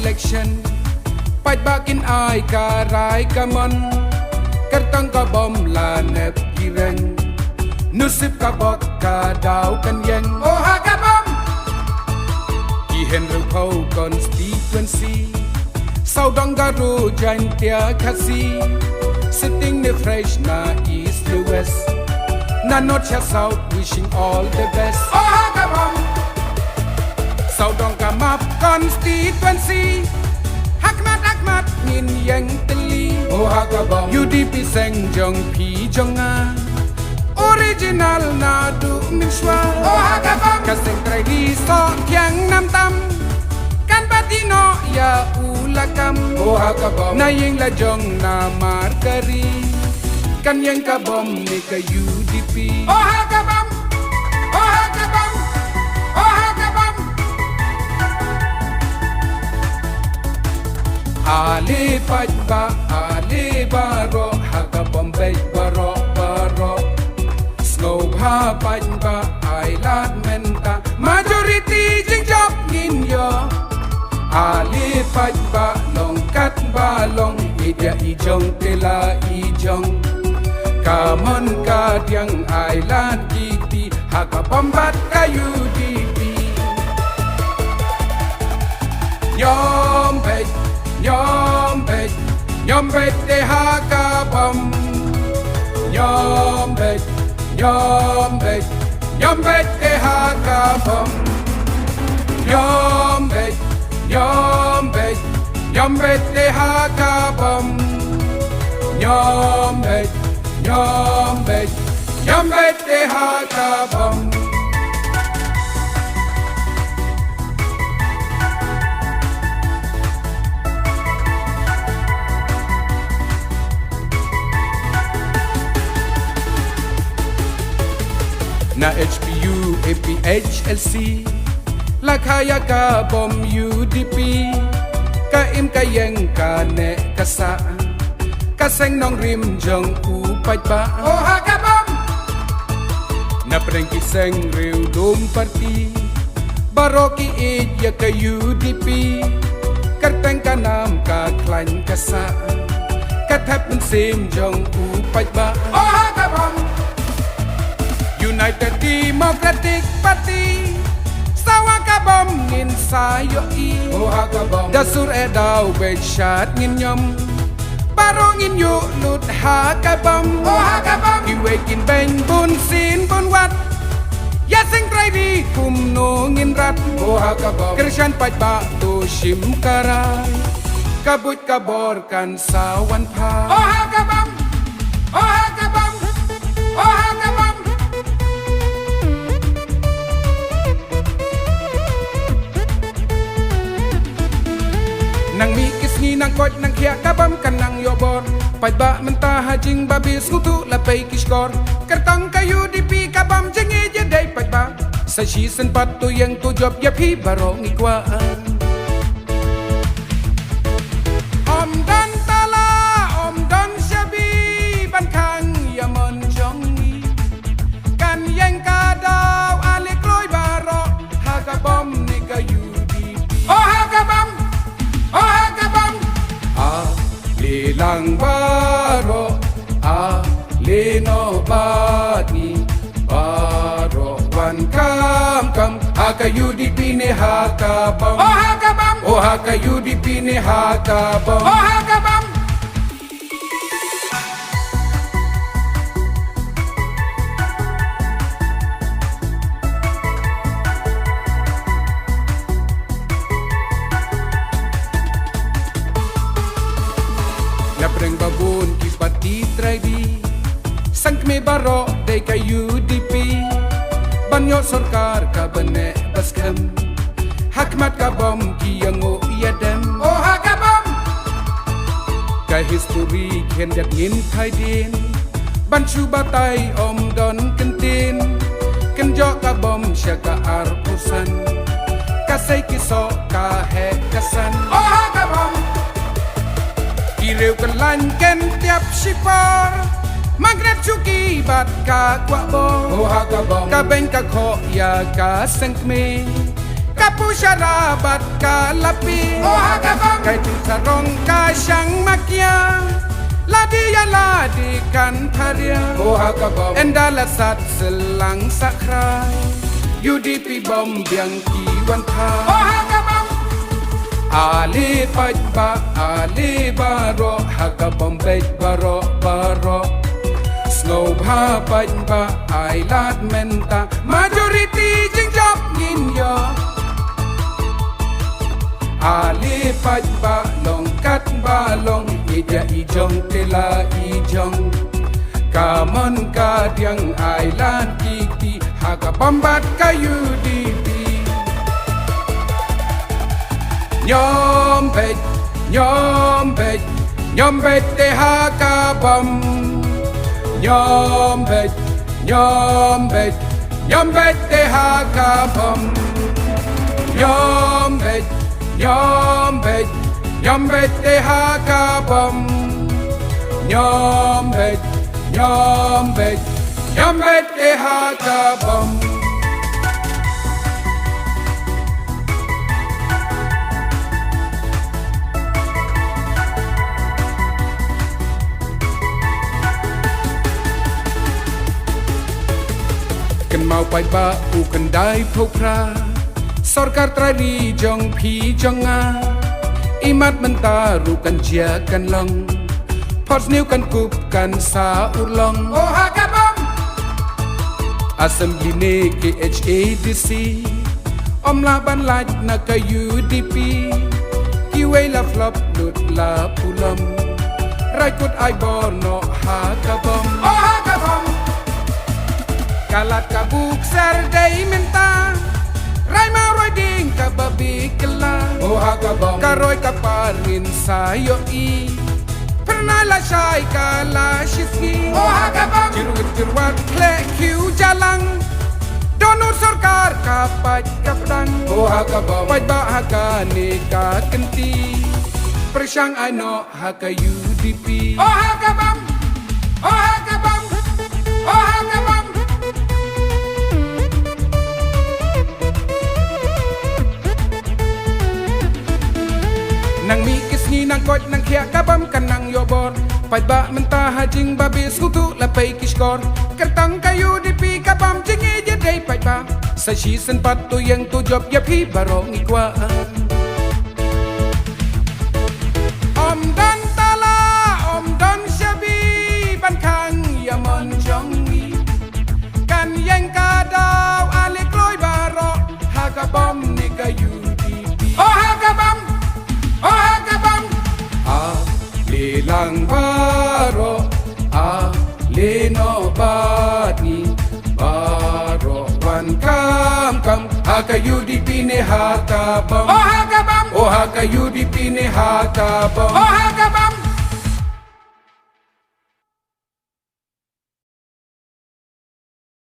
election បាច់បាក់គិនអាយការ៉ាយកាមនកាត់តងកបំឡាណែបគីរែងនុសិបកបកកាដាវកានយ៉ាងអូហាកបំគីហេនរូផៅ constituency សៅដងការូចាញ់ទាខាស៊ី sitting the fresh na east to west na north to south wishing all the best oh ha ka bom sau dong ka map constituency hakmat ngin yang teli oh ha ka bom UDP seng jong pi jong a original na du min shwa oh ha ka bom ka seng trai di so kyang nam tam kan batino ya ulakam oh ha ka bom na yeng la jong na markari kan yang ka bom ni ka UDP oh ha ka bom oh ha ka bom oh ha ka bom ale pajba ale baro ha ka bom be baro baro snow ha pajba ai lat menta majority jing job ngin yo ale pajba long kat ba long ida ijong tela ijong Kamon ka diang island kiti haka bombat ka UDP Nyombet de haka bom Nyombet de haka bom Nyombet de haka bom Nyombet de haka bom Na HPU APHLC la kaya ka bom UDP ka im ka yeng ka ne ka sa kaseng nong rim jong u paj ba oh ha ka bom na preng ki seng riu dum parti baroki it ya ka UDP karteng ka nam ka klan ka sa ka thap mun sim jong u paj ba oh ha ka bom United Democratic Party sawa ka bom ngin sayo i oh ha ka bom dasur edaw be chat ngin nyom Barong in yu lut ha ka bom oh ha ka bom iwekin beng bun sin bun wat ya sing trai di kum no ngin rat oh ha ka bom krisyan paj ba to shim karai kabut kabor kan sawan pa oh ha ka bom oh ha ka bom oh ha ka bom Nang mikis ni nang kot nang kya kabam kan nang yobor Paj ba mentah hajing babis ngutu lapay kishkor Kartang ka UDP kabam jengi jeday paj ba Sa season patu yang tu job ya pi barong ikwaan Om dan tala om dan syabi ban kang yamon jongi Kan yang kadaw alik roy baro ha kabam ni ka UDP Oh ha kabam Oh ha ka bom lilang baro lino bani baro wan kam ha ka UDP ni ha ka bom oh ha ka bom oh ha ka UDP ni ha ka bom oh ha ka bom Napreng babun ki parti tradi Sang me baro de ka UDP Banyo sarkar ka bane baskem Hakmat ka bom ki yango yadem Oh ha ka bom Ka history ken dak ngin thai din Ban chu batay om don kentin Ken jo ka bom sya ka arpusan Ka say kiso ka he kasan Oh ha ka bom Kireu kan lan ken tiap sipor Magnet chuki bat ka kwa bo Oh ha ka bom Ka ben ka kho ya ka sengme Kapu syarabat kalapi Oh hagabam Kai tu sarong kasyang makia Ladi kan karya Oh hagabam Endala sat selang sakrai UDP bom biang kiwan tha Oh hagabam Ali pajba Ali baro Hagabam bej baro baro Slow bha pajba Ailat menta Majority jing job yin yo Ali pajba longkat balong Ija ijong tela ijong Kamon kadiang ailan kiki Haga bombat kayu dibi Nyombet Nyombet te haga bom Nyombet Nyombet te haga bom Nyombet Nyombet te haga bom Nyombet te haga bom Kan mau pai ba u kan dai phokra Sarkar trari jong phi jonga Imat mentaru kan jia kan long Pors new kan kup kan sa urlong Oh hagabam Assembly ne KHADC Om laban laj na ka UDP Kiway la flop lut la pulam Raikut ai bono hagabam Oh hagabam Kalat kabuk serdai minta Rai maroi ding kababi kela Oh hagabam Karoi kaparin sayo i Pernah la syai kala shiski Oh hagabam Jirwit jirwat klek kiu jalang Donor sarkar kapat kapdang Oh hagabam Paj ba haka ni ka kenti Persyang ano haka UDP Oh hagabam Oh hagabam Oh hagabam Nang mikis ni nang kot nang kya kabam kan nang yobor Paj ba mentah hajing babis kutu lapay kishkor Kertang kayu di pi kabam jing eja day paj ba Sa season patu yang tu job ya pi barong ikwa Om dan tala om dan syabi ban kang yamon jong mi Kan yang kadau alik loy barok Hagabam ni kayu di pi Oh hagabam Oh hagabam Lelang baro leno bani baro wan kam haka UDP ne haka bom Oh hagabam oh haka UDP ne haka bom Oh hagabam